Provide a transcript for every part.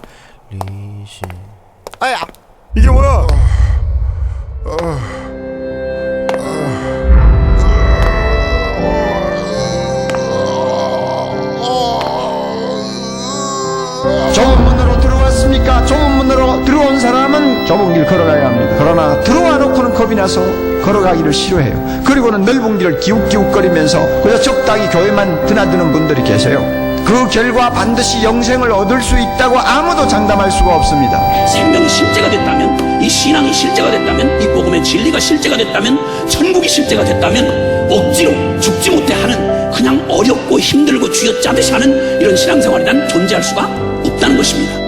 살리시. 아야, 이게 뭐야? 좁은 문으로 들어왔습니까? 좁은 문으로 들어온 사람은 좁은 길 걸어가야 합니다. 그러나 들어와 놓고는 겁이 나서 걸어가기를 싫어해요. 그리고는 넓은 길을 기웃기웃거리면서 그저 적당히 교회만 드나드는 분들이 계세요. 그 결과 반드시 영생을 얻을 수 있다고 아무도 장담할 수가 없습니다. 생명이 실제가 됐다면, 이 신앙이 실제가 됐다면, 이 복음의 진리가 실제가 됐다면, 천국이 실제가 됐다면 억지로 죽지 못해 하는, 그냥 어렵고 힘들고 쥐어짜듯이 하는 이런 신앙생활이 난 존재할 수가 없다는 것입니다.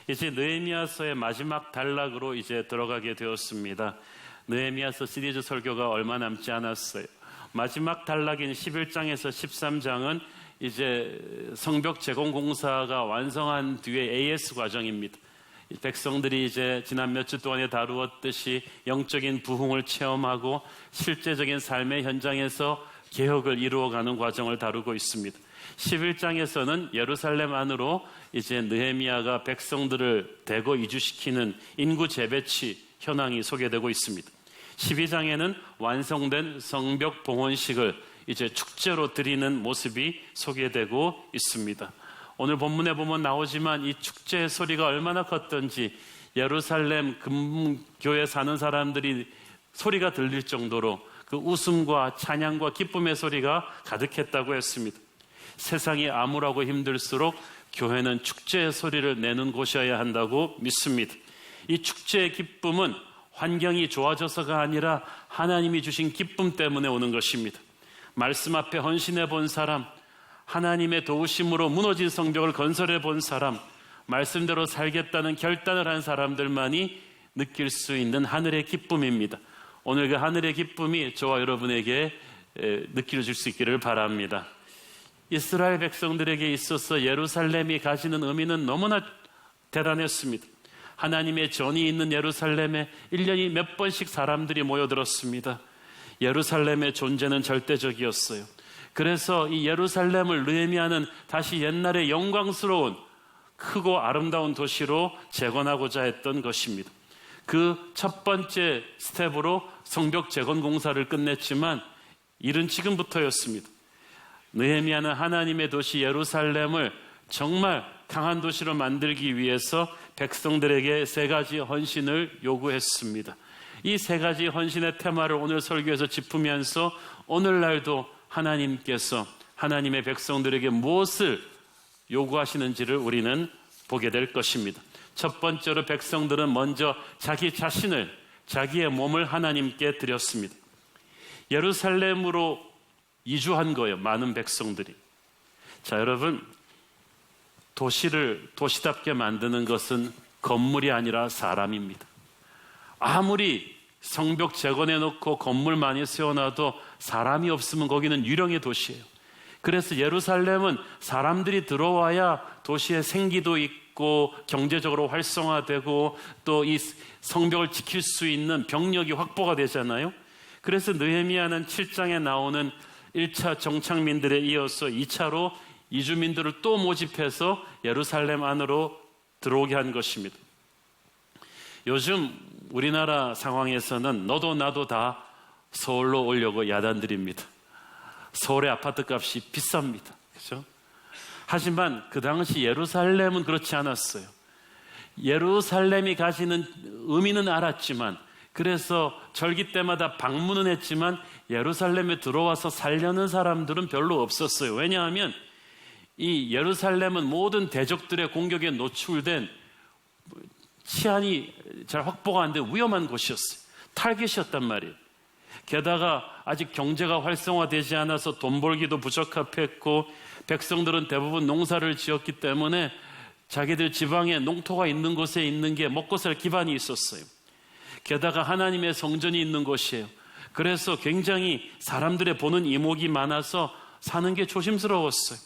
이제 느헤미야서의 마지막 단락으로 이제 들어가게 되었습니다. 느헤미야서 시리즈 설교가 얼마 남지 않았어요. 마지막 단락인 11장에서 13장은 이제 성벽 재건 공사가 완성한 뒤에 AS 과정입니다. 백성들이 이제 지난 몇 주 동안에 다루었듯이 영적인 부흥을 체험하고 실제적인 삶의 현장에서 개혁을 이루어가는 과정을 다루고 있습니다. 11장에서는 예루살렘 안으로 이제 느헤미야가 백성들을 대거 이주시키는 인구 재배치 현황이 소개되고 있습니다. 12장에는 완성된 성벽 봉헌식을 이제 축제로 드리는 모습이 소개되고 있습니다. 오늘 본문에 보면 나오지만 이 축제의 소리가 얼마나 컸던지 예루살렘 금교에 사는 사람들이 소리가 들릴 정도로 그 웃음과 찬양과 기쁨의 소리가 가득했다고 했습니다. 세상이 암울하고 힘들수록 교회는 축제의 소리를 내는 곳이어야 한다고 믿습니다. 이 축제의 기쁨은 환경이 좋아져서가 아니라 하나님이 주신 기쁨 때문에 오는 것입니다. 말씀 앞에 헌신해 본 사람, 하나님의 도우심으로 무너진 성벽을 건설해 본 사람, 말씀대로 살겠다는 결단을 한 사람들만이 느낄 수 있는 하늘의 기쁨입니다. 오늘 그 하늘의 기쁨이 저와 여러분에게 느껴질 수 있기를 바랍니다. 이스라엘 백성들에게 있어서 예루살렘이 가지는 의미는 너무나 대단했습니다. 하나님의 전이 있는 예루살렘에 1년이 몇 번씩 사람들이 모여들었습니다. 예루살렘의 존재는 절대적이었어요. 그래서 이 예루살렘을 느헤미야는 다시 옛날의 영광스러운 크고 아름다운 도시로 재건하고자 했던 것입니다. 그 첫 번째 스텝으로 성벽 재건 공사를 끝냈지만 일은 지금부터였습니다. 느헤미야는 하나님의 도시 예루살렘을 정말 강한 도시로 만들기 위해서 백성들에게 세 가지 헌신을 요구했습니다. 이 세 가지 헌신의 테마를 오늘 설교에서 짚으면서 오늘날도 하나님께서 하나님의 백성들에게 무엇을 요구하시는지를 우리는 보게 될 것입니다. 첫 번째로 백성들은 먼저 자기 자신을, 자기의 몸을 하나님께 드렸습니다. 예루살렘으로 이주한 거예요, 많은 백성들이. 자, 여러분, 도시를 도시답게 만드는 것은 건물이 아니라 사람입니다. 아무리 성벽 재건해 놓고 건물 많이 세워놔도 사람이 없으면 거기는 유령의 도시예요. 그래서 예루살렘은 사람들이 들어와야 도시의 생기도 있고 경제적으로 활성화되고 또 이 성벽을 지킬 수 있는 병력이 확보가 되잖아요. 그래서 느헤미야는 7장에 나오는 1차 정착민들에 이어서 2차로 이주민들을 또 모집해서 예루살렘 안으로 들어오게 한 것입니다. 요즘 우리나라 상황에서는 너도 나도 다 서울로 오려고 야단드립니다. 서울의 아파트 값이 비쌉니다. 그렇죠? 하지만 그 당시 예루살렘은 그렇지 않았어요. 예루살렘이 가지는 의미는 알았지만, 그래서 절기 때마다 방문은 했지만 예루살렘에 들어와서 살려는 사람들은 별로 없었어요. 왜냐하면 이 예루살렘은 모든 대적들의 공격에 노출된 치안이 잘 확보가 안 된 위험한 곳이었어요. 타겟이었단 말이에요. 게다가 아직 경제가 활성화되지 않아서 돈 벌기도 부적합했고 백성들은 대부분 농사를 지었기 때문에 자기들 지방에 농토가 있는 곳에 있는 게 먹고 살 기반이 있었어요. 게다가 하나님의 성전이 있는 곳이에요. 그래서 굉장히 사람들의 보는 이목이 많아서 사는 게 조심스러웠어요.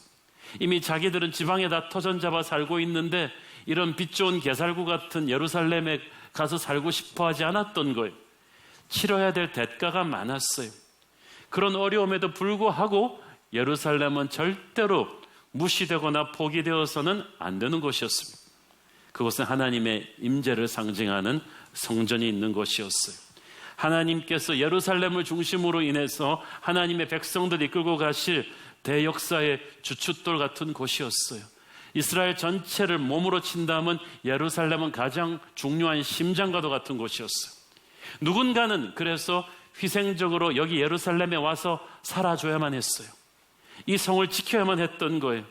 이미 자기들은 지방에 다 터전 잡아 살고 있는데 이런 빛 좋은 게살구 같은 예루살렘에 가서 살고 싶어 하지 않았던 거예요. 치러야 될 대가가 많았어요. 그런 어려움에도 불구하고 예루살렘은 절대로 무시되거나 포기되어서는 안 되는 곳이었습니다. 그곳은 하나님의 임재를 상징하는 성전이 있는 곳이었어요. 하나님께서 예루살렘을 중심으로 인해서 하나님의 백성들이 이끌고 가실 대역사의 주춧돌 같은 곳이었어요. 이스라엘 전체를 몸으로 친다면 예루살렘은 가장 중요한 심장과도 같은 곳이었어요. 누군가는 그래서 희생적으로 여기 예루살렘에 와서 살아줘야만 했어요. 이 성을 지켜야만 했던 거예요.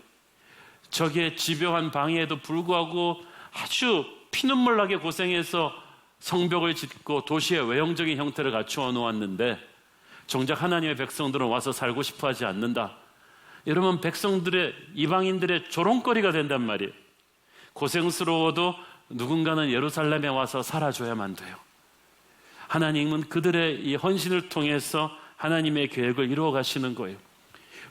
적의 집요한 방해에도 불구하고 아주 피눈물 나게 고생해서 성벽을 짓고 도시의 외형적인 형태를 갖추어 놓았는데 정작 하나님의 백성들은 와서 살고 싶어 하지 않는다. 이러면 백성들의, 이방인들의 조롱거리가 된단 말이에요. 고생스러워도 누군가는 예루살렘에 와서 살아줘야만 돼요. 하나님은 그들의 이 헌신을 통해서 하나님의 계획을 이루어 가시는 거예요.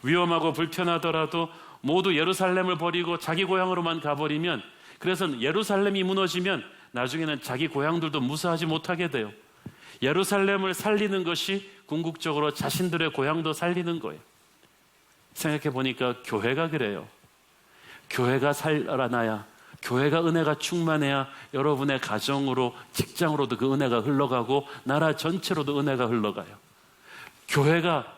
위험하고 불편하더라도 모두 예루살렘을 버리고 자기 고향으로만 가버리면, 그래서 예루살렘이 무너지면 나중에는 자기 고향들도 무사하지 못하게 돼요. 예루살렘을 살리는 것이 궁극적으로 자신들의 고향도 살리는 거예요. 생각해 보니까 교회가 그래요. 교회가 살아나야, 교회가 은혜가 충만해야 여러분의 가정으로, 직장으로도 그 은혜가 흘러가고 나라 전체로도 은혜가 흘러가요. 교회가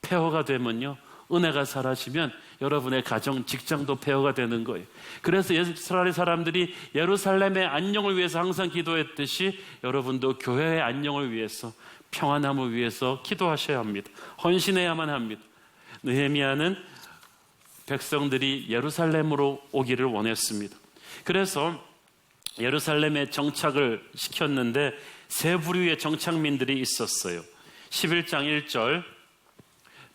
폐허가 되면요, 은혜가 사라지면 여러분의 가정, 직장도 폐허가 되는 거예요. 그래서 이스라엘 사람들이 예루살렘의 안녕을 위해서 항상 기도했듯이 여러분도 교회의 안녕을 위해서, 평안함을 위해서 기도하셔야 합니다. 헌신해야만 합니다. 느헤미야는 백성들이 예루살렘으로 오기를 원했습니다. 그래서 예루살렘에 정착을 시켰는데 세 부류의 정착민들이 있었어요. 11장 1절,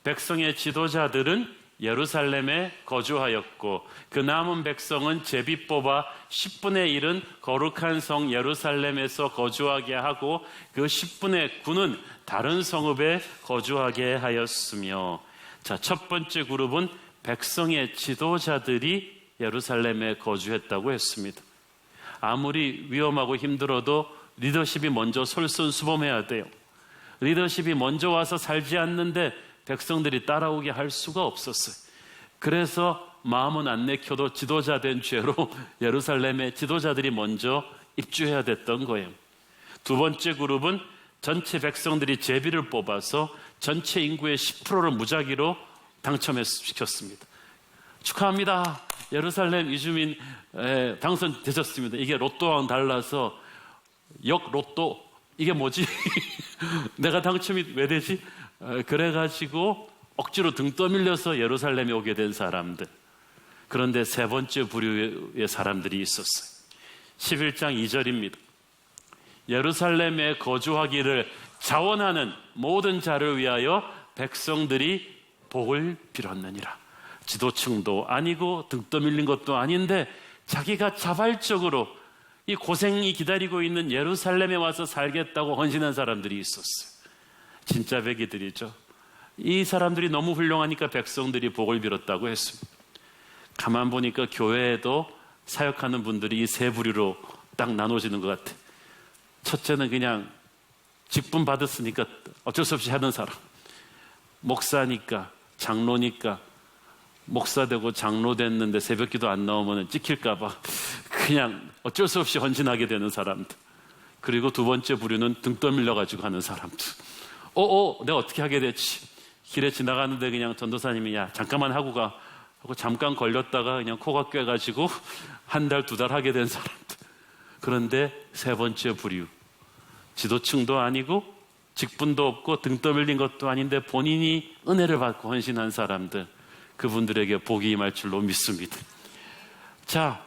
백성의 지도자들은 예루살렘에 거주하였고 그 남은 백성은 제비 뽑아 10분의 1은 거룩한 성 예루살렘에서 거주하게 하고 그 10분의 9는 다른 성읍에 거주하게 하였으며, 자, 첫 번째 그룹은 백성의 지도자들이 예루살렘에 거주했다고 했습니다. 아무리 위험하고 힘들어도 리더십이 먼저 솔선수범해야 돼요. 리더십이 먼저 와서 살지 않는데 백성들이 따라오게 할 수가 없었어요. 그래서 마음은 안 내켜도 지도자 된 죄로 예루살렘에 지도자들이 먼저 입주해야 됐던 거예요. 두 번째 그룹은 전체 백성들이 제비를 뽑아서 전체 인구의 10%를 무작위로 당첨시켰습니다. 축하합니다. 예루살렘 이주민 당선되셨습니다. 이게 로또와는 달라서 역로또, 이게 뭐지? 내가 당첨이 왜 되지? 그래가지고 억지로 등 떠밀려서 예루살렘에 오게 된 사람들. 그런데 세 번째 부류의 사람들이 있었어요. 11장 2절입니다. 예루살렘에 거주하기를 자원하는 모든 자를 위하여 백성들이 복을 빌었느니라. 지도층도 아니고 등 떠밀린 것도 아닌데 자기가 자발적으로 이 고생이 기다리고 있는 예루살렘에 와서 살겠다고 헌신한 사람들이 있었어요. 진짜 백이들이죠. 이 사람들이 너무 훌륭하니까 백성들이 복을 빌었다고 했습니다. 가만 보니까 교회에도 사역하는 분들이 이 세 부류로 딱 나눠지는 것 같아요. 첫째는 그냥 직분 받았으니까 어쩔 수 없이 하는 사람. 목사니까, 장로니까, 목사 되고 장로 됐는데 새벽기도 안 나오면 찍힐까봐 그냥 어쩔 수 없이 헌신하게 되는 사람들. 그리고 두 번째 부류는 등 떠밀려가지고 하는 사람들. 내가 어떻게 하게 됐지? 길에 지나가는데 그냥 전도사님이 야 잠깐만 하고 가 하고 잠깐 걸렸다가 그냥 코가 꿰가지고 한 달, 두 달 하게 된 사람들. 그런데 세 번째 부류, 지도층도 아니고 직분도 없고 등 떠밀린 것도 아닌데 본인이 은혜를 받고 헌신한 사람들, 그분들에게 복이 임할 줄로 믿습니다. 자,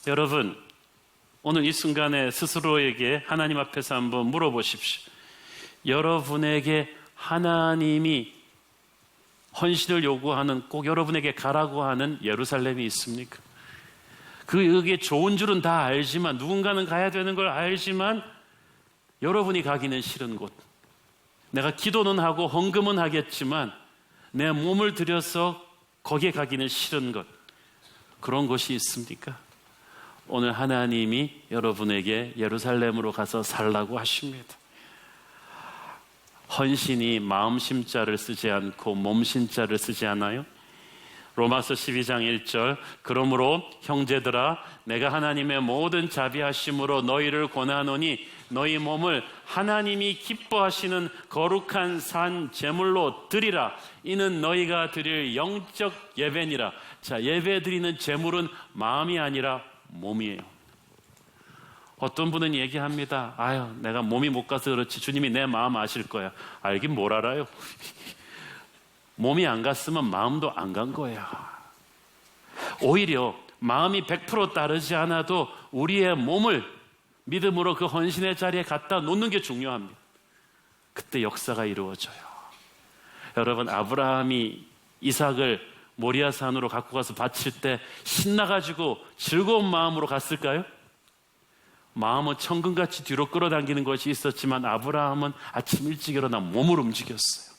여러분, 오늘 이 순간에 스스로에게 하나님 앞에서 한번 물어보십시오. 여러분에게 하나님이 헌신을 요구하는, 꼭 여러분에게 가라고 하는 예루살렘이 있습니까? 그게 좋은 줄은 다 알지만, 누군가는 가야 되는 걸 알지만 여러분이 가기는 싫은 곳, 내가 기도는 하고 헌금은 하겠지만 내 몸을 들여서 거기에 가기는 싫은 것, 그런 곳이 있습니까? 오늘 하나님이 여러분에게 예루살렘으로 가서 살라고 하십니다. 헌신이 마음심자를 쓰지 않고 몸심자를 쓰지 않아요? 로마서 12장 1절, 그러므로 형제들아 내가 하나님의 모든 자비하심으로 너희를 권하노니 너희 몸을 하나님이 기뻐하시는 거룩한 산 제물로 드리라. 이는 너희가 드릴 영적 예배니라. 자, 예배 드리는 제물은 마음이 아니라 몸이에요. 어떤 분은 얘기합니다. 아유, 내가 몸이 못 가서 그렇지 주님이 내 마음 아실 거야. 알긴 뭘 알아요. 몸이 안 갔으면 마음도 안 간 거야. 오히려 마음이 100% 따르지 않아도 우리의 몸을 믿음으로 그 헌신의 자리에 갖다 놓는 게 중요합니다. 그때 역사가 이루어져요. 여러분, 아브라함이 이삭을 모리아산으로 갖고 가서 바칠 때 신나가지고 즐거운 마음으로 갔을까요? 마음은 천근같이 뒤로 끌어당기는 것이 있었지만 아브라함은 아침 일찍 일어나 몸을 움직였어요.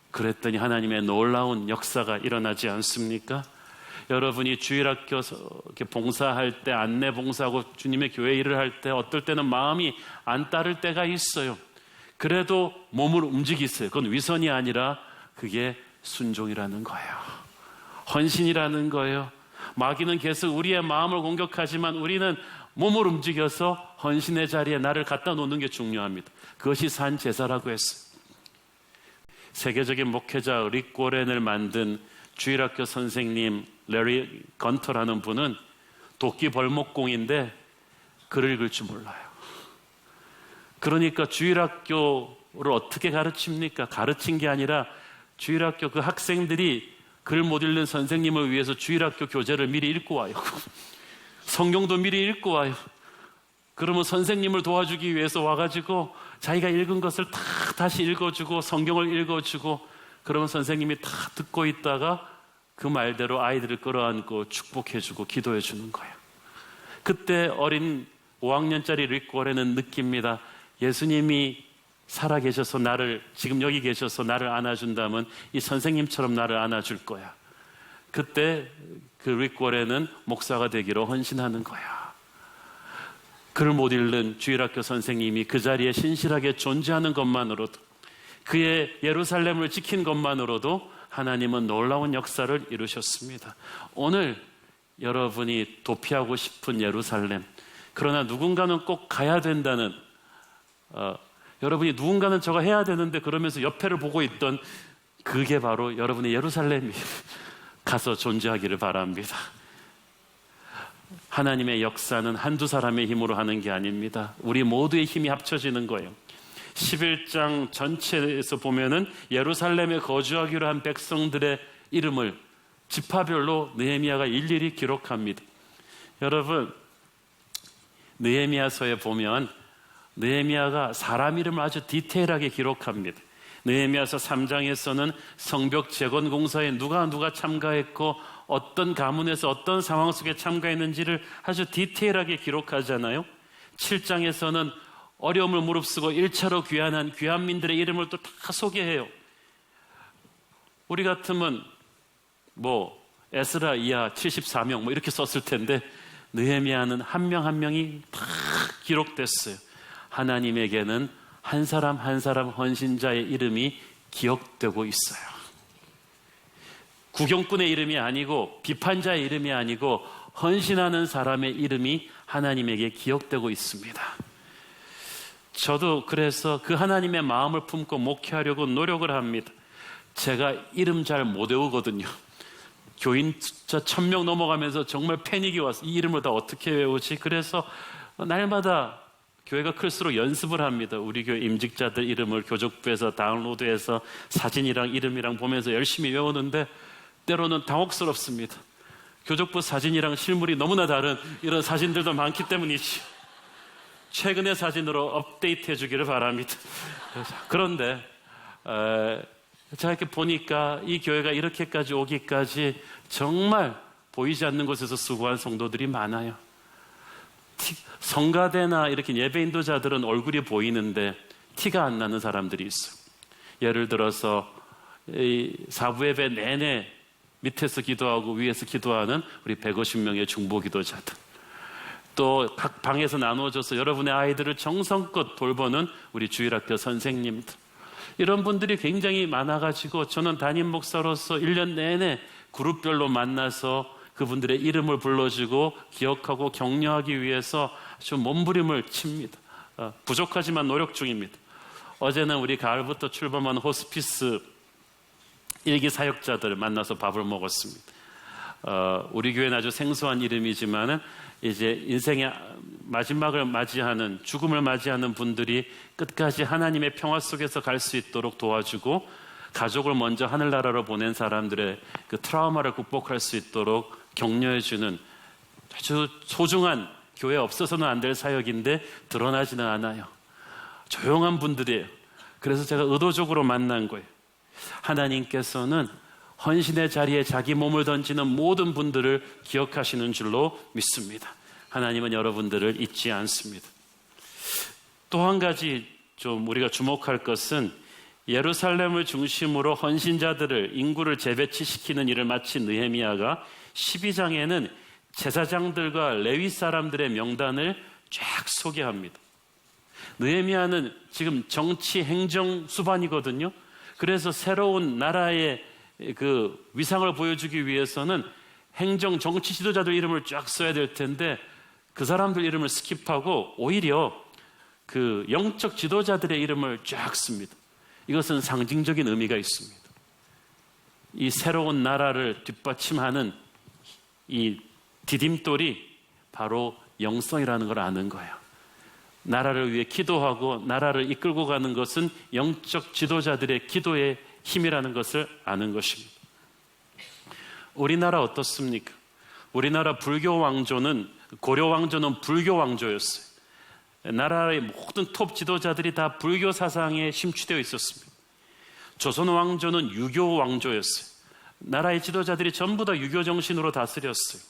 그랬더니 하나님의 놀라운 역사가 일어나지 않습니까? 여러분이 주일학교 봉사할 때, 안내 봉사하고 주님의 교회 일을 할 때 어떨 때는 마음이 안 따를 때가 있어요. 그래도 몸을 움직이세요. 그건 위선이 아니라 그게 순종이라는 거예요. 헌신이라는 거예요. 마귀는 계속 우리의 마음을 공격하지만 우리는 몸을 움직여서 헌신의 자리에 나를 갖다 놓는 게 중요합니다. 그것이 산 제사라고 했어요. 세계적인 목회자 릭 워렌을 만든 주일학교 선생님 레리 건터라는 분은 도끼 벌목공인데 글을 읽을 줄 몰라요. 그러니까 주일학교를 어떻게 가르칩니까? 가르친 게 아니라 주일학교 그 학생들이 글 못 읽는 선생님을 위해서 주일학교 교재를 미리 읽고 와요. 성경도 미리 읽고 와요. 그러면 선생님을 도와주기 위해서 와가지고 자기가 읽은 것을 다 다시 읽어주고 성경을 읽어주고, 그러면 선생님이 다 듣고 있다가 그 말대로 아이들을 끌어안고 축복해주고 기도해주는 거예요. 그때 어린 5학년짜리 릭 워렌은 느낍니다. 예수님이 살아계셔서 나를, 지금 여기 계셔서 나를 안아준다면 이 선생님처럼 나를 안아줄 거야. 그때 그 릭 워렌은 목사가 되기로 헌신하는 거야. 글을 못 읽는 주일학교 선생님이 그 자리에 신실하게 존재하는 것만으로도, 그의 예루살렘을 지킨 것만으로도 하나님은 놀라운 역사를 이루셨습니다. 오늘 여러분이 도피하고 싶은 예루살렘, 그러나 누군가는 꼭 가야 된다는, 여러분이 누군가는 저거 해야 되는데 그러면서 옆에를 보고 있던 그게 바로 여러분의 예루살렘이 가서 존재하기를 바랍니다. 하나님의 역사는 한두 사람의 힘으로 하는 게 아닙니다. 우리 모두의 힘이 합쳐지는 거예요. 11장 전체에서 보면은 예루살렘에 거주하기로 한 백성들의 이름을 지파별로 느헤미야가 일일이 기록합니다. 여러분, 느헤미야서에 보면 느헤미야가 사람 이름을 아주 디테일하게 기록합니다. 느헤미야서 3장에서는 성벽 재건 공사에 누가 참가했고 어떤 가문에서 어떤 상황 속에 참가했는지를 아주 디테일하게 기록하잖아요. 7장에서는 어려움을 무릅쓰고 1차로 귀환한 귀환민들의 이름을 또 다 소개해요. 우리 같으면 에스라 이하 74명 이렇게 썼을 텐데 느헤미야는 한 명 한 명이 다 기록됐어요. 하나님에게는 한 사람 한 사람 헌신자의 이름이 기억되고 있어요. 구경꾼의 이름이 아니고 비판자의 이름이 아니고 헌신하는 사람의 이름이 하나님에게 기억되고 있습니다. 저도 그래서 그 하나님의 마음을 품고 목회하려고 노력을 합니다. 제가 이름 잘 못 외우거든요. 교인 숫자 1000명 넘어가면서 정말 패닉이 와서 이 이름을 다 어떻게 외우지? 그래서 날마다 교회가 클수록 연습을 합니다. 우리 교회 임직자들 이름을 교족부에서 다운로드해서 사진이랑 이름이랑 보면서 열심히 외우는데 때로는 당혹스럽습니다. 교족부 사진이랑 실물이 너무나 다른 이런 사진들도 많기 때문이지. 최근의 사진으로 업데이트 해주기를 바랍니다. 그런데 제가 이렇게 보니까 이 교회가 이렇게까지 오기까지 정말 보이지 않는 곳에서 수고한 성도들이 많아요. 성가대나 이렇게 예배 인도자들은 얼굴이 보이는데 티가 안 나는 사람들이 있어요. 예를 들어서 이 사부 예배 내내 밑에서 기도하고 위에서 기도하는 우리 150명의 중보 기도자들, 또 각 방에서 나누어져서 여러분의 아이들을 정성껏 돌보는 우리 주일학교 선생님들, 이런 분들이 굉장히 많아가지고 저는 담임 목사로서 1년 내내 그룹별로 만나서 그분들의 이름을 불러주고 기억하고 격려하기 위해서 아주 몸부림을 칩니다. 부족하지만 노력 중입니다. 어제는 우리 가을부터 출범한 호스피스 일기 사역자들을 만나서 밥을 먹었습니다. 우리 교회는 아주 생소한 이름이지만은 이제 인생의 마지막을 맞이하는, 죽음을 맞이하는 분들이 끝까지 하나님의 평화 속에서 갈 수 있도록 도와주고, 가족을 먼저 하늘나라로 보낸 사람들의 그 트라우마를 극복할 수 있도록 격려해주는 아주 소중한, 교회에 없어서는 안 될 사역인데 드러나지는 않아요. 조용한 분들이에요. 그래서 제가 의도적으로 만난 거예요. 하나님께서는 헌신의 자리에 자기 몸을 던지는 모든 분들을 기억하시는 줄로 믿습니다. 하나님은 여러분들을 잊지 않습니다. 또 한 가지 좀 우리가 주목할 것은, 예루살렘을 중심으로 헌신자들을, 인구를 재배치시키는 일을 마친 느헤미야가 12장에는 제사장들과 레위 사람들의 명단을 쫙 소개합니다. 느헤미야는 지금 정치 행정 수반이거든요. 그래서 새로운 나라의 그 위상을 보여주기 위해서는 행정 정치 지도자들 이름을 쫙 써야 될 텐데 그 사람들 이름을 스킵하고 오히려 그 영적 지도자들의 이름을 쫙 씁니다. 이것은 상징적인 의미가 있습니다. 이 새로운 나라를 뒷받침하는 이 디딤돌이 바로 영성이라는 걸 아는 거예요. 나라를 위해 기도하고 나라를 이끌고 가는 것은 영적 지도자들의 기도의 힘이라는 것을 아는 것입니다. 우리나라 어떻습니까? 우리나라 불교 왕조는, 고려 왕조는 불교 왕조였어요. 나라의 모든 톱 지도자들이 다 불교 사상에 심취되어 있었습니다. 조선 왕조는 유교 왕조였어요. 나라의 지도자들이 전부 다 유교 정신으로 다스렸어요.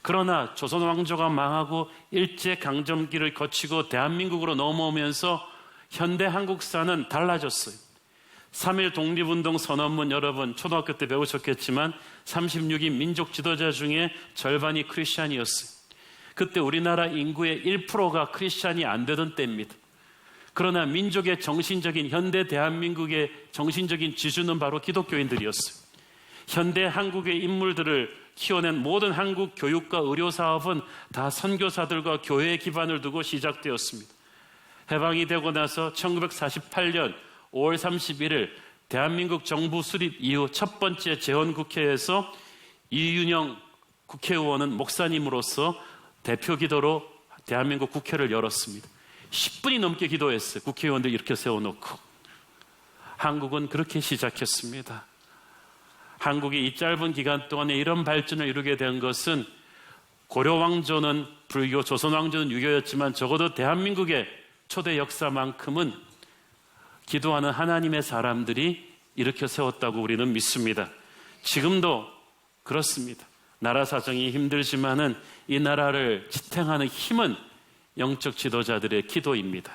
그러나 조선 왕조가 망하고 일제강점기를 거치고 대한민국으로 넘어오면서 현대 한국사는 달라졌어요. 3.1 독립운동 선언문, 여러분 초등학교 때 배우셨겠지만 36인 민족 지도자 중에 절반이 크리스찬이었어요. 그때 우리나라 인구의 1%가 크리스찬이 안 되던 때입니다. 그러나 민족의 정신적인, 현대 대한민국의 정신적인 지주는 바로 기독교인들이었어요. 현대 한국의 인물들을 키워낸 모든 한국 교육과 의료 사업은 다 선교사들과 교회의 기반을 두고 시작되었습니다. 해방이 되고 나서 1948년 5월 31일 대한민국 정부 수립 이후 첫 번째 재헌국회에서 이윤영 국회의원은 목사님으로서 대표 기도로 대한민국 국회를 열었습니다. 10분이 넘게 기도했어요. 국회의원들 이렇게 세워놓고. 한국은 그렇게 시작했습니다. 한국이 이 짧은 기간 동안에 이런 발전을 이루게 된 것은 고려 왕조는 불교, 조선 왕조는 유교였지만 적어도 대한민국의 초대 역사만큼은 기도하는 하나님의 사람들이 일으켜 세웠다고 우리는 믿습니다. 지금도 그렇습니다. 나라 사정이 힘들지만은 이 나라를 지탱하는 힘은 영적 지도자들의 기도입니다.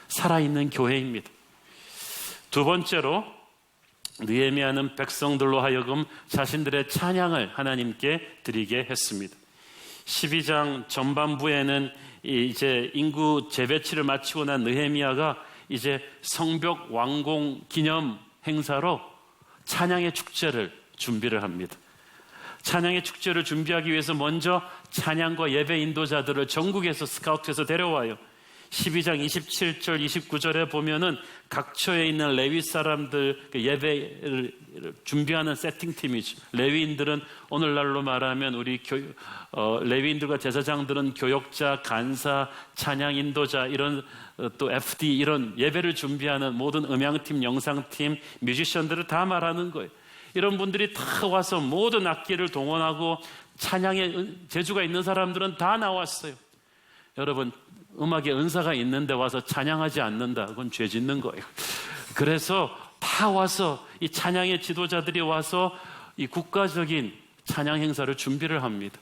살아있는 교회입니다. 두 번째로, 느헤미야는 백성들로 하여금 자신들의 찬양을 하나님께 드리게 했습니다. 12장 전반부에는 이제 인구 재배치를 마치고 난 느헤미야가 이제 성벽 완공 기념 행사로 찬양의 축제를 준비를 합니다. 찬양의 축제를 준비하기 위해서 먼저 찬양과 예배 인도자들을 전국에서 스카우트해서 데려와요. 12장 27절 29절에 보면은 각처에 있는 레위 사람들, 예배를 준비하는 세팅팀이죠. 레위인들은 오늘날로 말하면 우리 레위인들과 제사장들은 교역자, 간사, 찬양 인도자, 이런 또 FD, 이런 예배를 준비하는 모든 음향팀, 영상팀, 뮤지션들을 다 말하는 거예요. 이런 분들이 다 와서 모든 악기를 동원하고 찬양의 재주가 있는 사람들은 다 나왔어요. 여러분, 음악에 은사가 있는데 와서 찬양하지 않는다, 그건 죄 짓는 거예요. 그래서 다 와서 이 찬양의 지도자들이 와서 이 국가적인 찬양 행사를 준비를 합니다.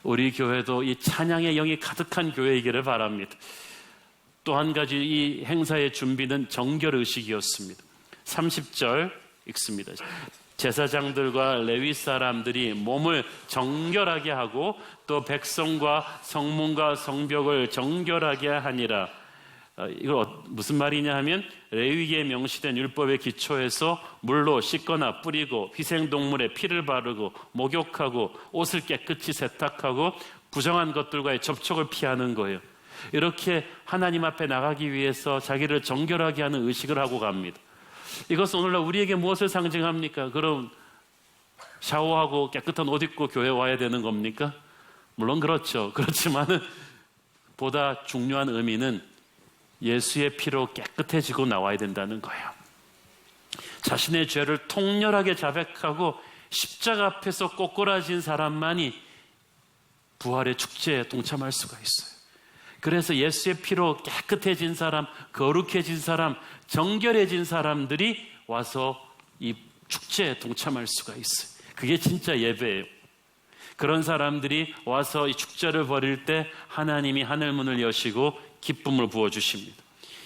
우리 교회도 이 찬양의 영이 가득한 교회이기를 바랍니다. 또 한 가지 이 행사의 준비는 정결의식이었습니다. 30절 읽습니다. 제사장들과 레위 사람들이 몸을 정결하게 하고 또 백성과 성문과 성벽을 정결하게 하니라. 이걸 무슨 말이냐 하면 레위기에 명시된 율법의 기초에서 물로 씻거나 뿌리고 희생동물의 피를 바르고 목욕하고 옷을 깨끗이 세탁하고 부정한 것들과의 접촉을 피하는 거예요. 이렇게 하나님 앞에 나가기 위해서 자기를 정결하게 하는 의식을 하고 갑니다. 이것은 오늘날 우리에게 무엇을 상징합니까? 그럼 샤워하고 깨끗한 옷 입고 교회 와야 되는 겁니까? 물론 그렇죠. 그렇지만은 보다 중요한 의미는 예수의 피로 깨끗해지고 나와야 된다는 거예요. 자신의 죄를 통렬하게 자백하고 십자가 앞에서 꼬꾸라진 사람만이 부활의 축제에 동참할 수가 있어요. 그래서 예수의 피로 깨끗해진 사람, 거룩해진 사람, 정결해진 사람들이 와서 이 축제에 동참할 수가 있어요. 그게 진짜 예배예요. 그런 사람들이 와서 이 축제를 벌일 때 하나님이 하늘문을 여시고 기쁨을 부어주십니다.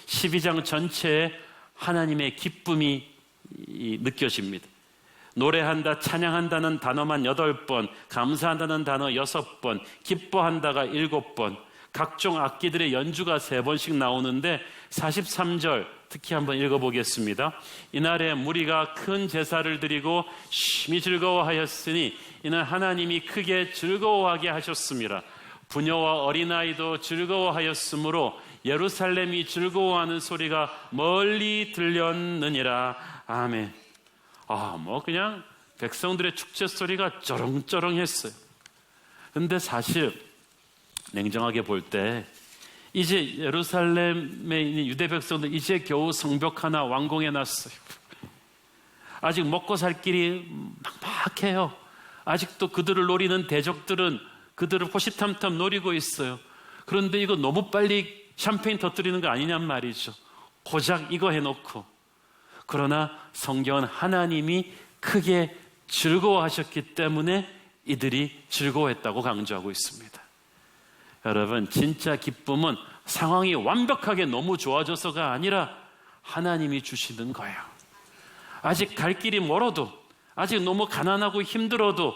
12장 전체에 하나님의 기쁨이 느껴집니다. 노래한다, 찬양한다는 단어만 8번, 감사한다는 단어 6번, 기뻐한다가 7번, 각종 악기들의 연주가 3번씩 나오는데 43절 특히 한번 읽어보겠습니다. 이날에 무리가 큰 제사를 드리고 심히 즐거워하였으니 이는 하나님이 크게 즐거워하게 하셨습니다. 부녀와 어린아이도 즐거워하였으므로 예루살렘이 즐거워하는 소리가 멀리 들렸느니라. 아멘. 그냥 백성들의 축제 소리가 쩌렁쩌렁했어요. 근데 사실 냉정하게 볼 때 이제 예루살렘에 있는 유대 백성들 이제 겨우 성벽 하나 완공해 놨어요. 아직 먹고 살 길이 막막해요. 아직도 그들을 노리는 대적들은 그들을 호시탐탐 노리고 있어요. 그런데 이거 너무 빨리 샴페인 터뜨리는 거 아니냔 말이죠. 고작 이거 해놓고. 그러나 성경은 하나님이 크게 즐거워하셨기 때문에 이들이 즐거워했다고 강조하고 있습니다. 여러분, 진짜 기쁨은 상황이 완벽하게 너무 좋아져서가 아니라 하나님이 주시는 거예요. 아직 갈 길이 멀어도, 아직 너무 가난하고 힘들어도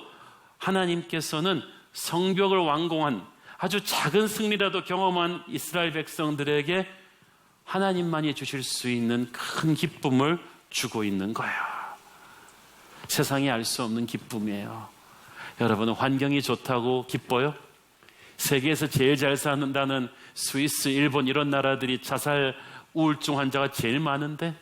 하나님께서는 성벽을 완공한 아주 작은 승리라도 경험한 이스라엘 백성들에게 하나님만이 주실 수 있는 큰 기쁨을 주고 있는 거예요. 세상이 알 수 없는 기쁨이에요. 여러분은 환경이 좋다고 기뻐요? 세계에서 제일 잘 사는다는 스위스, 일본 이런 나라들이 자살 우울증 환자가 제일 많은데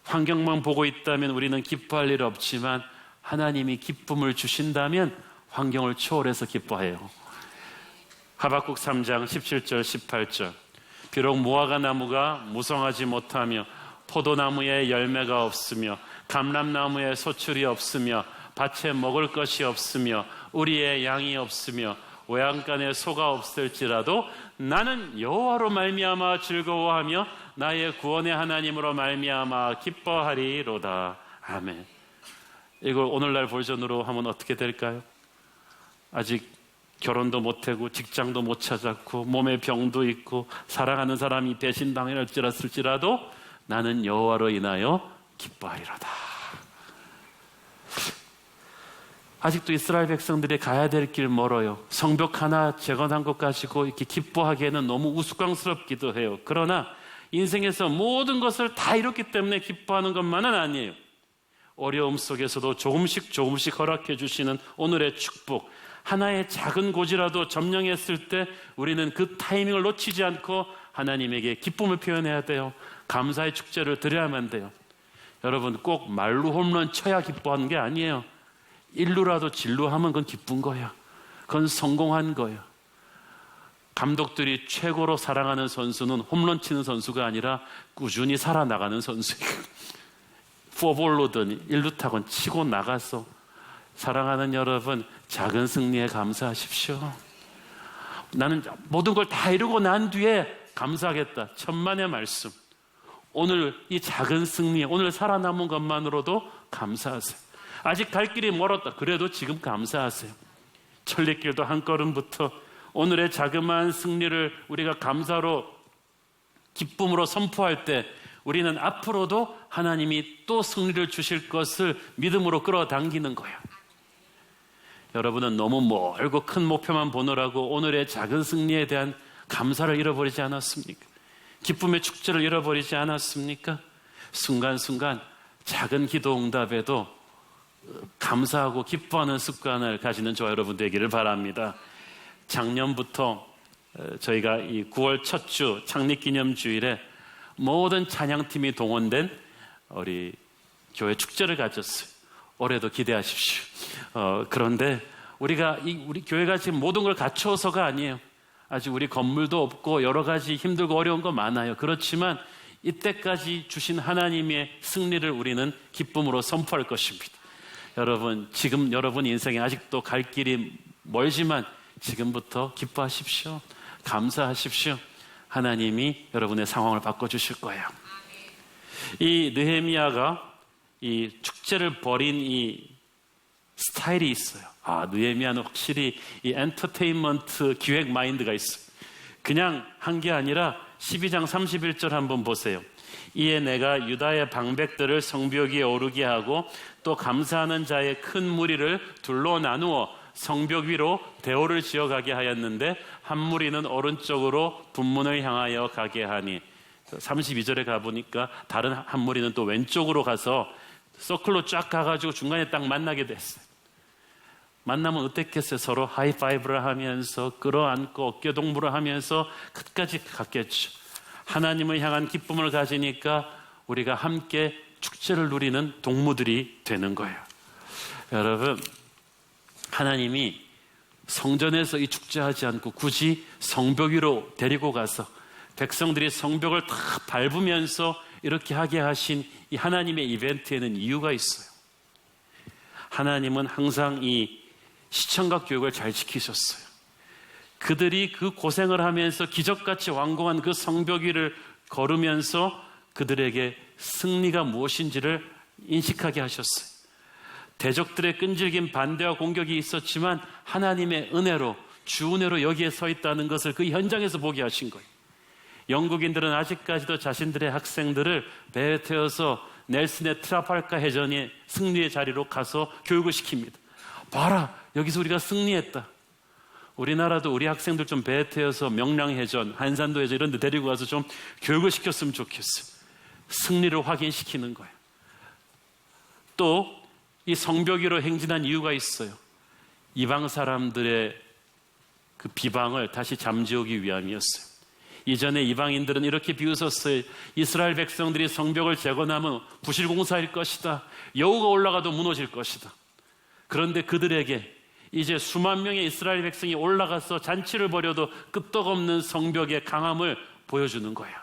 환경만 보고 있다면 우리는 기뻐할 일 없지만 하나님이 기쁨을 주신다면 환경을 초월해서 기뻐해요. 하박국 3장 17절 18절 비록 무화과 나무가 무성하지 못하며 포도나무에 열매가 없으며 감람나무에 소출이 없으며 밭에 먹을 것이 없으며 우리의 양이 없으며 외양간에 소가 없을지라도 나는 여호와로 말미암아 즐거워하며 나의 구원의 하나님으로 말미암아 기뻐하리로다. 아멘. 이걸 오늘날 버전으로 하면 어떻게 될까요? 아직 결혼도 못하고 직장도 못 찾았고 몸에 병도 있고 사랑하는 사람이 배신당할지라도 나는 여호와로 인하여 기뻐하리로다. 아직도 이스라엘 백성들이 가야 될 길 멀어요. 성벽 하나 재건한 것 가지고 이렇게 기뻐하기에는 너무 우스꽝스럽기도 해요. 그러나 인생에서 모든 것을 다 이뤘기 때문에 기뻐하는 것만은 아니에요. 어려움 속에서도 조금씩 허락해 주시는 오늘의 축복, 하나의 작은 고지라도 점령했을 때 우리는 그 타이밍을 놓치지 않고 하나님에게 기쁨을 표현해야 돼요. 감사의 축제를 드려야만 돼요. 여러분, 꼭 말로 홈런 쳐야 기뻐하는 게 아니에요. 일루라도 진루하면 그건 기쁜 거예요. 그건 성공한 거예요. 감독들이 최고로 사랑하는 선수는 홈런 치는 선수가 아니라 꾸준히 살아나가는 선수예요. 포볼로든 일루타건 치고 나가서. 사랑하는 여러분, 작은 승리에 감사하십시오. 나는 모든 걸 다 이루고 난 뒤에 감사하겠다. 천만의 말씀. 오늘 이 작은 승리, 오늘 살아남은 것만으로도 감사하세요. 아직 갈 길이 멀었다. 그래도 지금 감사하세요. 천리길도 한 걸음부터 오늘의 자그마한 승리를 우리가 감사로, 기쁨으로 선포할 때 우리는 앞으로도 하나님이 또 승리를 주실 것을 믿음으로 끌어당기는 거예요. 여러분은 너무 멀고 큰 목표만 보느라고 오늘의 작은 승리에 대한 감사를 잃어버리지 않았습니까? 기쁨의 축제를 잃어버리지 않았습니까? 순간순간 작은 기도 응답에도 감사하고 기뻐하는 습관을 가지는 저와 여러분 되기를 바랍니다. 작년부터 저희가 이 9월 첫 주 창립기념주일에 모든 찬양팀이 동원된 우리 교회 축제를 가졌어요. 올해도 기대하십시오. 그런데 우리가 우리 교회가 지금 모든 걸 갖춰서가 아니에요. 아직 우리 건물도 없고 여러 가지 힘들고 어려운 거 많아요. 그렇지만 이때까지 주신 하나님의 승리를 우리는 기쁨으로 선포할 것입니다. 여러분, 지금 여러분 인생에 아직도 갈 길이 멀지만 지금부터 기뻐하십시오. 감사하십시오. 하나님이 여러분의 상황을 바꿔주실 거예요. 이 느헤미야가 이 축제를 벌인 이 스타일이 있어요. 느헤미야는 확실히 이 엔터테인먼트 기획 마인드가 있어요. 그냥 한 게 아니라 12장 31절 한번 보세요. 이에 내가 유다의 방백들을 성벽 위에 오르게 하고 또 감사하는 자의 큰 무리를 둘로 나누어 성벽 위로 대오를 지어가게 하였는데 한 무리는 오른쪽으로 분문을 향하여 가게 하니, 32절에 가보니까 다른 한 무리는 또 왼쪽으로 가서 서클로 쫙 가가지고 중간에 딱 만나게 됐어요. 만나면 어땠겠어요? 서로 하이파이브를 하면서 끌어안고 어깨동무를 하면서 끝까지 갔겠죠. 하나님을 향한 기쁨을 가지니까 우리가 함께 축제를 누리는 동무들이 되는 거예요. 여러분, 하나님이 성전에서 이 축제하지 않고 굳이 성벽 위로 데리고 가서 백성들이 성벽을 다 밟으면서 이렇게 하게 하신 이 하나님의 이벤트에는 이유가 있어요. 하나님은 항상 이 시청각 교육을 잘 지키셨어요. 그들이 그 고생을 하면서 기적같이 완공한 그 성벽 위를 걸으면서 그들에게 승리가 무엇인지를 인식하게 하셨어요. 대적들의 끈질긴 반대와 공격이 있었지만 하나님의 은혜로, 주 은혜로 여기에 서 있다는 것을 그 현장에서 보게 하신 거예요. 영국인들은 아직까지도 자신들의 학생들을 배에 태워서 넬슨의 트라팔가 해전의 승리의 자리로 가서 교육을 시킵니다. 봐라, 여기서 우리가 승리했다. 우리나라도 우리 학생들 좀 배에 태워서 명량해전, 한산도 해전 이런 데 데리고 가서 좀 교육을 시켰으면 좋겠어요. 승리를 확인시키는 거예요. 또 이 성벽 위로 행진한 이유가 있어요. 이방 사람들의 그 비방을 다시 잠재우기 위함이었어요. 이전에 이방인들은 이렇게 비웃었어요. 이스라엘 백성들이 성벽을 재건하면 부실공사일 것이다. 여우가 올라가도 무너질 것이다. 그런데 그들에게 이제 수만 명의 이스라엘 백성이 올라가서 잔치를 벌여도 끄떡없는 성벽의 강함을 보여주는 거예요.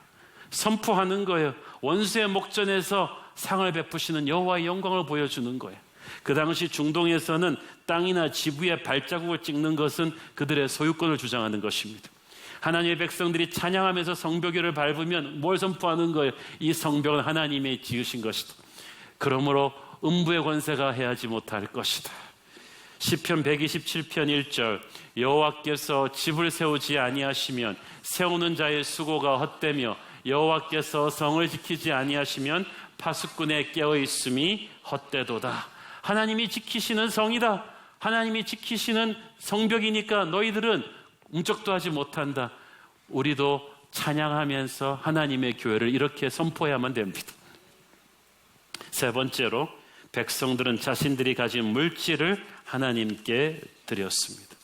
선포하는 거예요. 원수의 목전에서 상을 베푸시는 여호와의 영광을 보여주는 거예요. 그 당시 중동에서는 땅이나 지부의 발자국을 찍는 것은 그들의 소유권을 주장하는 것입니다. 하나님의 백성들이 찬양하면서 성벽 위를 밟으면 뭘 선포하는 거예요? 이 성벽은 하나님이 지으신 것이다. 그러므로 음부의 권세가 해하지 못할 것이다. 시편 127편 1절, 여호와께서 집을 세우지 아니하시면 세우는 자의 수고가 헛되며 여호와께서 성을 지키지 아니하시면 파수꾼의 깨어있음이 헛되도다. 하나님이 지키시는 성이다. 하나님이 지키시는 성벽이니까 너희들은 움쩍도 하지 못한다. 우리도 찬양하면서 하나님의 교회를 이렇게 선포해야만 됩니다. 세 번째로, 백성들은 자신들이 가진 물질을 하나님께 드렸습니다.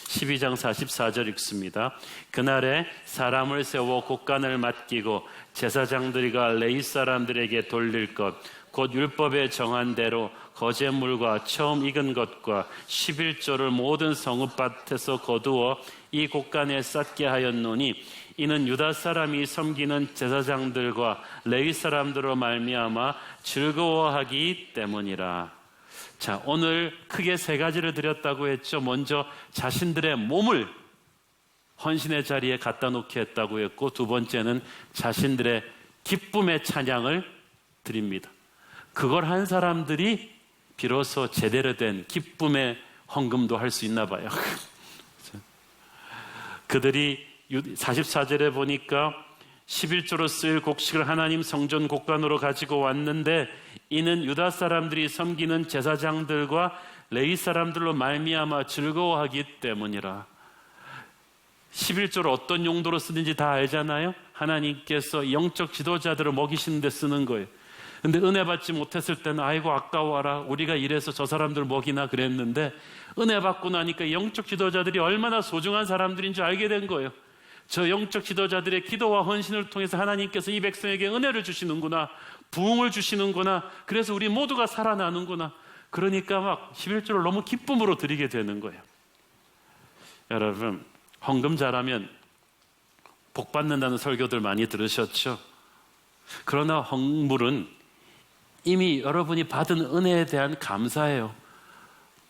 12장 44절 읽습니다. 그날에 사람을 세워 곡간을 맡기고 제사장들이가 레위 사람들에게 돌릴 것, 곧 율법에 정한 대로 거제물과 처음 익은 것과 11조를 모든 성읍밭에서 거두어 이 곡간에 쌓게 하였노니 이는 유다 사람이 섬기는 제사장들과 레위 사람들로 말미암아 즐거워하기 때문이라. 자, 오늘 크게 세 가지를 드렸다고 했죠. 먼저 자신들의 몸을 헌신의 자리에 갖다 놓게 했다고 했고, 두 번째는 자신들의 기쁨의 찬양을 드립니다. 그걸 한 사람들이 비로소 제대로 된 기쁨의 헌금도 할 수 있나 봐요. 그들이 44절에 보니까 11조로 쓰일 곡식을 하나님 성전 곡간으로 가지고 왔는데 이는 유다 사람들이 섬기는 제사장들과 레위 사람들로 말미암아 즐거워하기 때문이라. 11조를 어떤 용도로 쓰는지 다 알잖아요. 하나님께서 영적 지도자들을 먹이시는 데 쓰는 거예요. 근데 은혜 받지 못했을 때는 아이고 아까워라, 우리가 이래서 저 사람들 먹이나 그랬는데, 은혜 받고 나니까 영적 지도자들이 얼마나 소중한 사람들인 줄 알게 된 거예요. 저 영적 지도자들의 기도와 헌신을 통해서 하나님께서 이 백성에게 은혜를 주시는구나, 부흥을 주시는구나, 그래서 우리 모두가 살아나는구나. 그러니까 막 11조를 너무 기쁨으로 드리게 되는 거예요. 여러분, 헌금 잘하면 복 받는다는 설교들 많이 들으셨죠? 그러나 헌물은 이미 여러분이 받은 은혜에 대한 감사예요.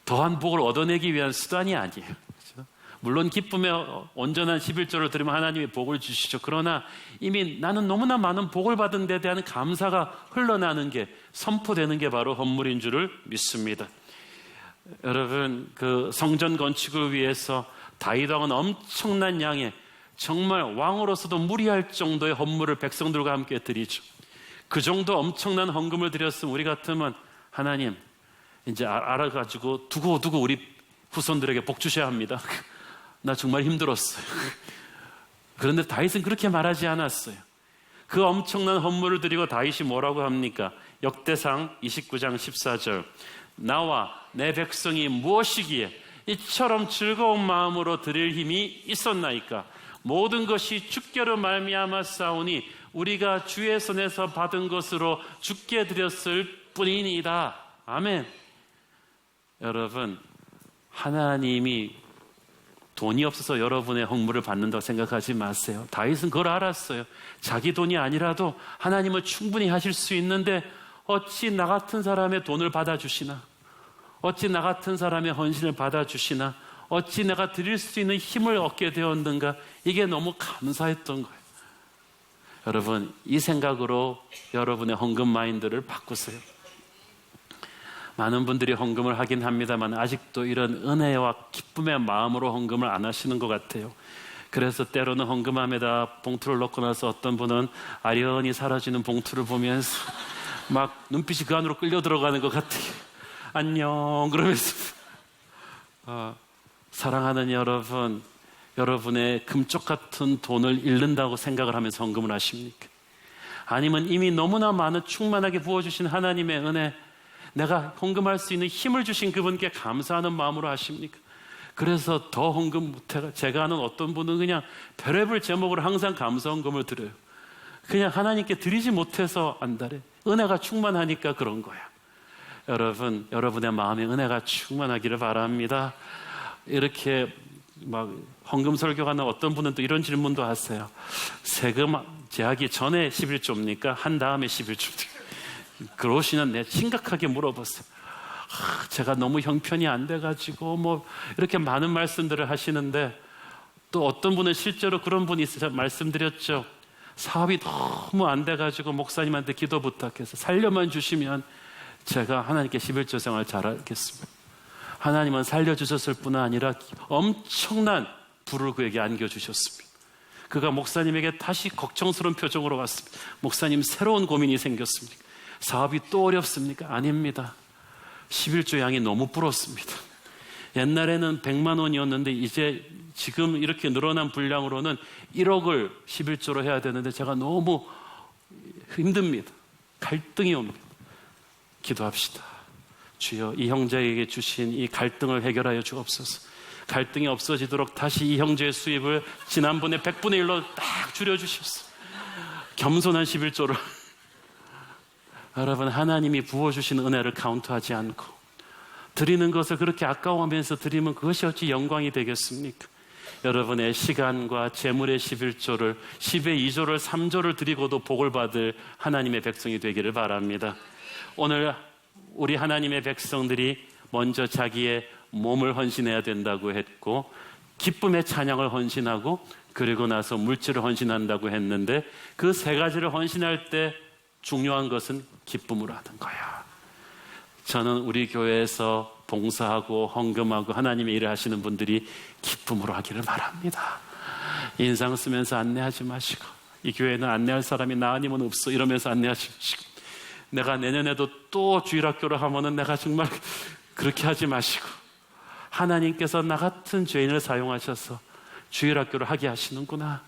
더한 복을 얻어내기 위한 수단이 아니에요. 그렇죠? 물론 기쁨에 온전한 11조를 드리면 하나님이 복을 주시죠. 그러나 이미 나는 너무나 많은 복을 받은 데 대한 감사가 흘러나는 게, 선포되는 게 바로 헌물인 줄을 믿습니다. 여러분, 그 성전 건축을 위해서 다윗 왕은 엄청난 양의, 정말 왕으로서도 무리할 정도의 헌물을 백성들과 함께 드리죠. 그 정도 엄청난 헌금을 드렸으면 우리 같으면 하나님 이제 알아가지고 두고 우리 후손들에게 복 주셔야 합니다. 나 정말 힘들었어요. 그런데 다윗은 그렇게 말하지 않았어요. 그 엄청난 헌물을 드리고 다윗이 뭐라고 합니까? 역대상 29장 14절. 나와 내 백성이 무엇이기에 이처럼 즐거운 마음으로 드릴 힘이 있었나이까? 모든 것이 주께로 말미암아 싸우니 우리가 주의 손에서 받은 것으로 주께 드렸을 뿐이니이다. 아멘. 여러분, 하나님이 돈이 없어서 여러분의 헌물을 받는다고 생각하지 마세요. 다윗은 그걸 알았어요. 자기 돈이 아니라도 하나님은 충분히 하실 수 있는데 어찌 나 같은 사람의 돈을 받아주시나? 어찌 나 같은 사람의 헌신을 받아주시나? 어찌 내가 드릴 수 있는 힘을 얻게 되었는가? 이게 너무 감사했던 거예요. 여러분, 이 생각으로 여러분의 헌금 마인드를 바꾸세요. 많은 분들이 헌금을 하긴 합니다만 아직도 이런 은혜와 기쁨의 마음으로 헌금을 안 하시는 것 같아요. 그래서 때로는 헌금함에다 봉투를 넣고 나서 어떤 분은 아련히 사라지는 봉투를 보면서 막 눈빛이 그 안으로 끌려 들어가는 것 같아요. 안녕 그러면서 사랑하는 여러분, 여러분의 금쪽 같은 돈을 잃는다고 생각을 하면서 헌금을 하십니까? 아니면 이미 너무나 많은 충만하게 부어주신 하나님의 은혜, 내가 헌금할 수 있는 힘을 주신 그분께 감사하는 마음으로 하십니까? 그래서 더 헌금 못해가, 제가 아는 어떤 분은 그냥 별의별 제목으로 항상 감사 헌금을 드려요. 그냥 하나님께 드리지 못해서 안달해. 은혜가 충만하니까 그런 거야. 여러분, 여러분의 마음에 은혜가 충만하기를 바랍니다. 이렇게 막 헌금 설교하는 어떤 분은 또 이런 질문도 하세요. 세금 제하기 전에 11조입니까? 한 다음에 11조입니까? 그러시는 내 심각하게 물어봤어요. 제가 너무 형편이 안 돼가지고 뭐 이렇게 많은 말씀들을 하시는데, 또 어떤 분은 실제로 그런 분이 있어서 말씀드렸죠. 사업이 너무 안 돼가지고 목사님한테 기도 부탁해서 살려만 주시면 제가 하나님께 11조 생활 잘하겠습니다. 하나님은 살려주셨을 뿐 아니라 엄청난 불을 그에게 안겨주셨습니다. 그가 목사님에게 다시 걱정스러운 표정으로 왔습니다. 목사님, 새로운 고민이 생겼습니까? 사업이 또 어렵습니까? 아닙니다. 11조 양이 너무 불었습니다. 옛날에는 100만 원이었는데 이제 지금 이렇게 늘어난 분량으로는 1억을 11조로 해야 되는데 제가 너무 힘듭니다. 갈등이 옵니다. 기도합시다. 주여, 이 형제에게 주신 이 갈등을 해결하여 주옵소서. 갈등이 없어지도록 다시 이 형제의 수입을 지난번에 100분의 1로 딱 줄여주셨어. 겸손한 11조로. 여러분, 하나님이 부어주신 은혜를 카운트하지 않고 드리는 것을 그렇게 아까워하면서 드리면 그것이 어찌 영광이 되겠습니까? 여러분의 시간과 재물의 11조를, 10의 2조를, 3조를 드리고도 복을 받을 하나님의 백성이 되기를 바랍니다. 오늘 우리 하나님의 백성들이 먼저 자기의 몸을 헌신해야 된다고 했고, 기쁨의 찬양을 헌신하고, 그리고 나서 물질을 헌신한다고 했는데, 그 세 가지를 헌신할 때 중요한 것은 기쁨으로 하는 거야. 저는 우리 교회에서 봉사하고 헌금하고 하나님의 일을 하시는 분들이 기쁨으로 하기를 바랍니다. 인상 쓰면서 안내하지 마시고, 이 교회는 안내할 사람이 나 아니면 없어 이러면서 안내하지 마시고, 내가 내년에도 또 주일학교를 하면은 내가 정말 그렇게 하지 마시고, 하나님께서 나 같은 죄인을 사용하셔서 주일학교를 하게 하시는구나,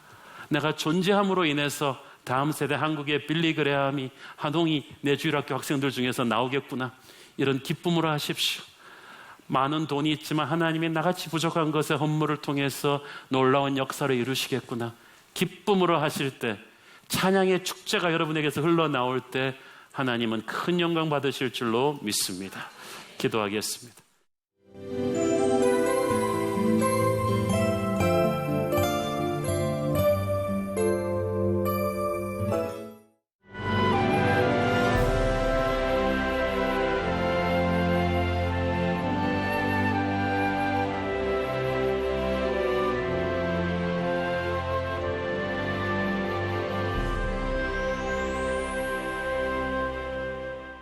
내가 존재함으로 인해서 다음 세대 한국의 빌리그레함이, 한홍이 내 주일학교 학생들 중에서 나오겠구나, 이런 기쁨으로 하십시오. 많은 돈이 있지만 하나님이 나같이 부족한 것의 헌물을 통해서 놀라운 역사를 이루시겠구나, 기쁨으로 하실 때, 찬양의 축제가 여러분에게서 흘러나올 때 하나님은 큰 영광 받으실 줄로 믿습니다. 기도하겠습니다.